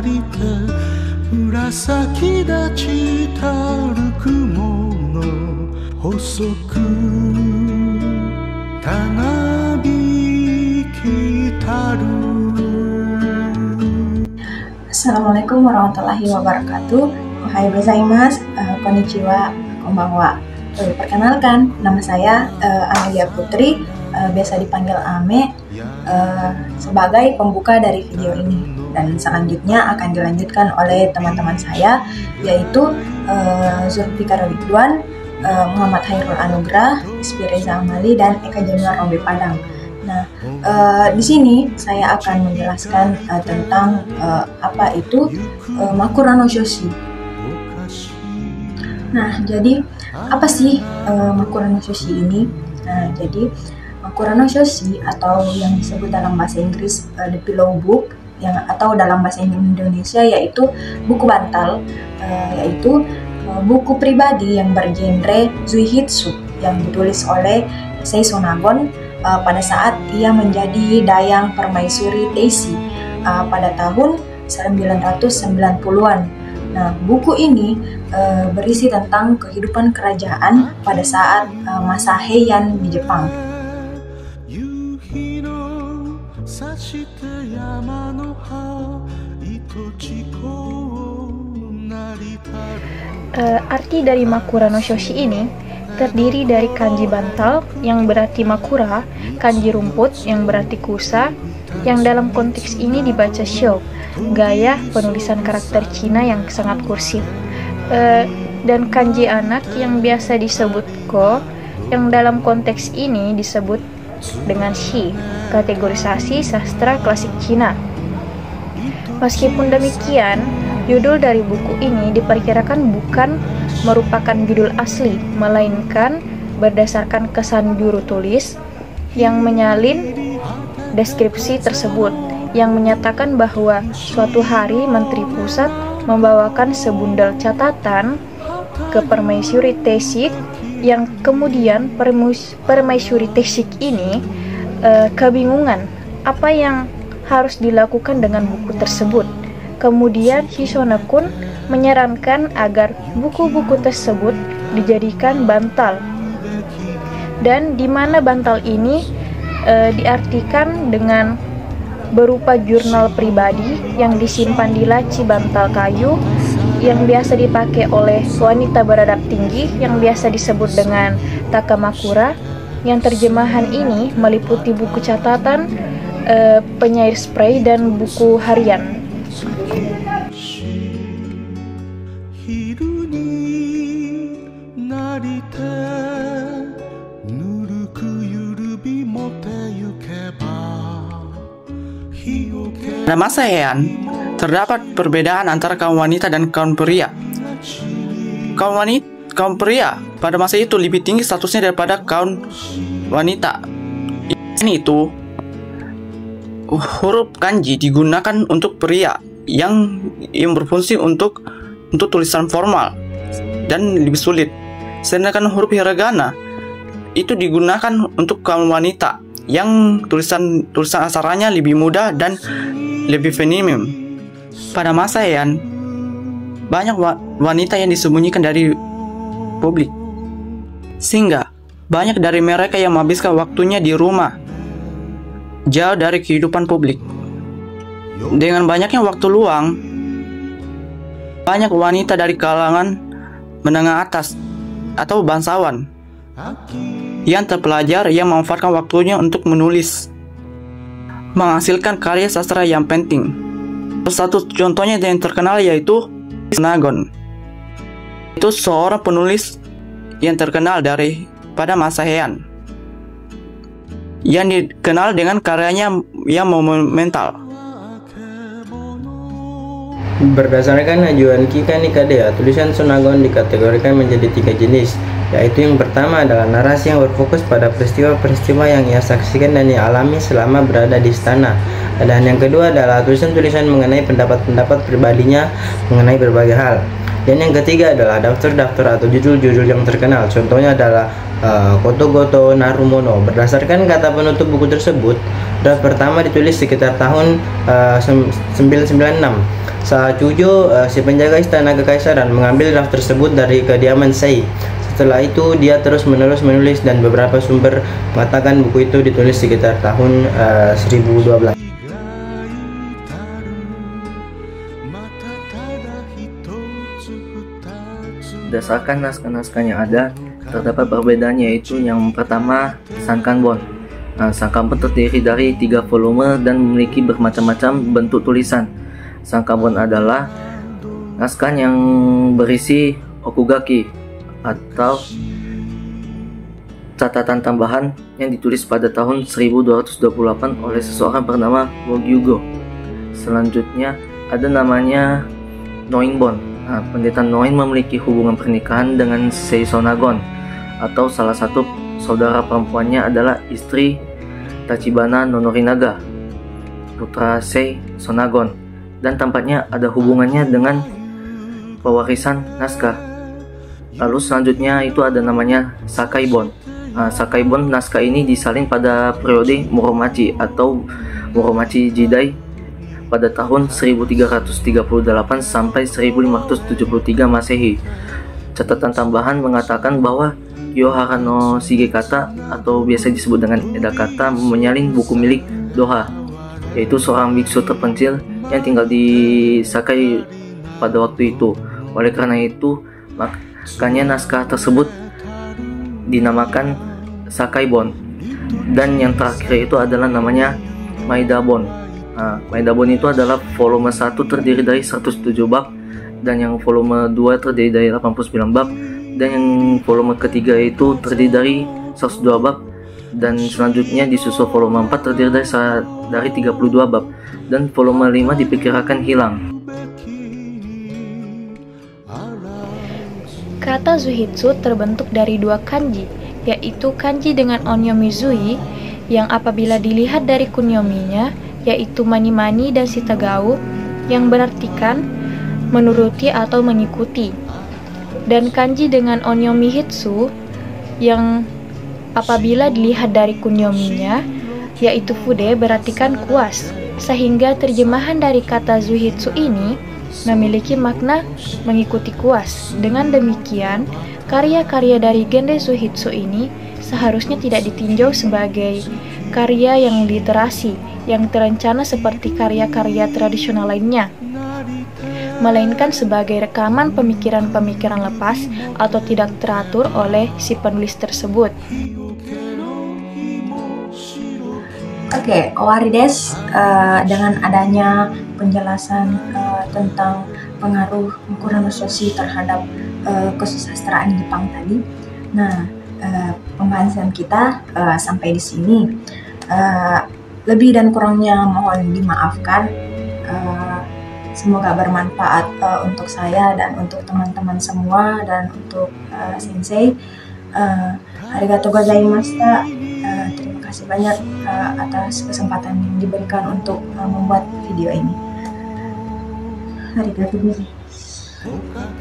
りて紫立ちたる雲の細くたなびきたる。 Assalamualaikum warahmatullahi wabarakatuh. Ohayou gozaimasu, konnichiwa, konbanwa. Perkenalkan, nama saya Amelia Putri, biasa dipanggil Ame, sebagai pembuka dari video ini. Dan selanjutnya akan dilanjutkan oleh teman-teman saya, yaitu Zulfikar Ridwan, Muhammad Hairul Anugrah, Ispi Reza Amali, dan Eka Januar Rombe Padang. Nah, di sini saya akan menjelaskan tentang apa itu Makura no Shoshi. Nah, jadi apa sih Makura no Shoshi ini? Nah, jadi Makura no Shoshi atau yang disebut dalam bahasa Inggris The Pillow Book, yang atau dalam bahasa Indonesia yaitu buku bantal, yaitu buku pribadi yang bergenre Zuihitsu yang ditulis oleh Sei Sonagon pada saat ia menjadi Dayang Permaisuri Teishi pada tahun 990-an. Nah, buku ini berisi tentang kehidupan kerajaan pada saat masa Heian di Jepang. Arti dari Makura no Shoshi ini terdiri dari kanji bantal yang berarti makura, kanji rumput yang berarti kusa, yang dalam konteks ini dibaca shou, gaya penulisan karakter Cina yang sangat kursif, dan kanji anak yang biasa disebut ko, yang dalam konteks ini disebut dengan shi, kategorisasi sastra klasik Cina. Meskipun demikian, judul dari buku ini diperkirakan bukan merupakan judul asli, melainkan berdasarkan kesan juru tulis yang menyalin deskripsi tersebut, yang menyatakan bahwa suatu hari Menteri Pusat membawakan sebundel catatan ke Permaisuri Teishi, yang kemudian Permaisuri Teishi ini kebingungan apa yang harus dilakukan dengan buku tersebut. Kemudian Hisonakun menyarankan agar buku-buku tersebut dijadikan bantal, dan di mana bantal ini diartikan dengan berupa jurnal pribadi yang disimpan di laci bantal kayu yang biasa dipakai oleh wanita beradab tinggi yang biasa disebut dengan takamakura, yang terjemahan ini meliputi buku catatan, penyair spray, dan buku harian. Pada masa Heian, terdapat perbedaan antara kaum wanita dan kaum pria. Kaum pria pada masa itu lebih tinggi statusnya daripada kaum wanita. Ini itu, huruf kanji digunakan untuk pria yang berfungsi untuk tulisan formal dan lebih sulit. Sedangkan huruf hiragana itu digunakan untuk kaum wanita yang tulisan aksaranya lebih mudah dan lebih feminim. Pada masa Heian, banyak wanita yang disembunyikan dari publik, sehingga banyak dari mereka yang menghabiskan waktunya di rumah, jauh dari kehidupan publik. Dengan banyaknya waktu luang, banyak wanita dari kalangan menengah atas atau bangsawan yang terpelajar yang memanfaatkan waktunya untuk menulis, menghasilkan karya sastra yang penting. Satu contohnya yang terkenal yaitu Sonagon. Itu seorang penulis yang terkenal pada masa Heian, yang dikenal dengan karyanya yang monumental. Berdasarkan ajuan Kika Nikadea, tulisan Sonagon dikategorikan menjadi 3 jenis, yaitu yang pertama adalah narasi yang berfokus pada peristiwa-peristiwa yang ia saksikan dan ia alami selama berada di istana, dan yang kedua adalah tulisan-tulisan mengenai pendapat-pendapat pribadinya mengenai berbagai hal, dan yang ketiga adalah daftar-daftar atau judul-judul yang terkenal. Contohnya adalah Kotogoto Narumono. Berdasarkan kata penutup buku tersebut, draft pertama ditulis sekitar tahun 996 Saat Chujo, si penjaga istana kekaisaran, mengambil draft tersebut dari kediaman Sei. Setelah itu dia terus-menerus menulis dan beberapa sumber mengatakan buku itu ditulis sekitar tahun 1012. Berdasarkan naskah-naskah yang ada, terdapat perbedaan, yaitu yang pertama Sankanbon. Sankanbon terdiri dari 3 volume dan memiliki bermacam-macam bentuk tulisan. Sankanbon adalah naskah yang berisi okugaki atau catatan tambahan yang ditulis pada tahun 1228 oleh seseorang bernama Wogyugo. Selanjutnya ada namanya Noinbon. Pendeta Noin memiliki hubungan pernikahan dengan Sei Sonagon, atau salah satu saudara perempuannya adalah istri Tachibana no Norinaga, putra Sei Sonagon, dan tampaknya ada hubungannya dengan pewarisan naskah. Lalu selanjutnya itu ada namanya Sakaibon. Sakaibon, naskah ini disalin pada periode Muromachi atau Muromachi Jidai pada tahun 1338 sampai 1573 Masehi. Catatan tambahan mengatakan bahwa Kiyohara no Shigekata atau biasa disebut dengan Edakata menyalin buku milik Doha, yaitu seorang biksu terpencil yang tinggal di Sakai pada waktu itu. Oleh karena itu, makanya naskah tersebut dinamakan Sakaibon. Dan yang terakhir itu adalah namanya Maidabon. Maidabon itu adalah volume 1 terdiri dari 107 bab, dan yang volume 2 terdiri dari 89 bab, dan yang volume ketiga itu terdiri dari 102 bab, dan selanjutnya disusul volume 4 terdiri dari 32 bab, dan volume 5 diperkirakan hilang. Kata Zuhitsu terbentuk dari 2 kanji, yaitu kanji dengan onyo mizui, yang apabila dilihat dari kunyominya, yaitu mani-mani dan sitagau, yang berartikan menuruti atau mengikuti, dan kanji dengan onyo mihitsu, yang apabila dilihat dari kunyominya, yaitu fude, berartikan kuas. Sehingga terjemahan dari kata Zuhitsu ini memiliki makna mengikuti kuas. Dengan demikian, karya-karya dari genre Zuhitsu ini seharusnya tidak ditinjau sebagai karya yang literasi yang terencana seperti karya-karya tradisional lainnya, melainkan sebagai rekaman pemikiran-pemikiran lepas atau tidak teratur oleh si penulis tersebut. Oke, owari desu. Dengan adanya penjelasan tentang pengaruh Kuranososhi terhadap kesusastraan Jepang tadi, nah pembahasan kita sampai di sini. Lebih dan kurangnya mohon dimaafkan. Semoga bermanfaat untuk saya dan untuk teman-teman semua dan untuk sensei. Arigatou gozaimashita. Terima kasih banyak atas kesempatan yang diberikan untuk membuat video ini. Arigatou gozaimashita.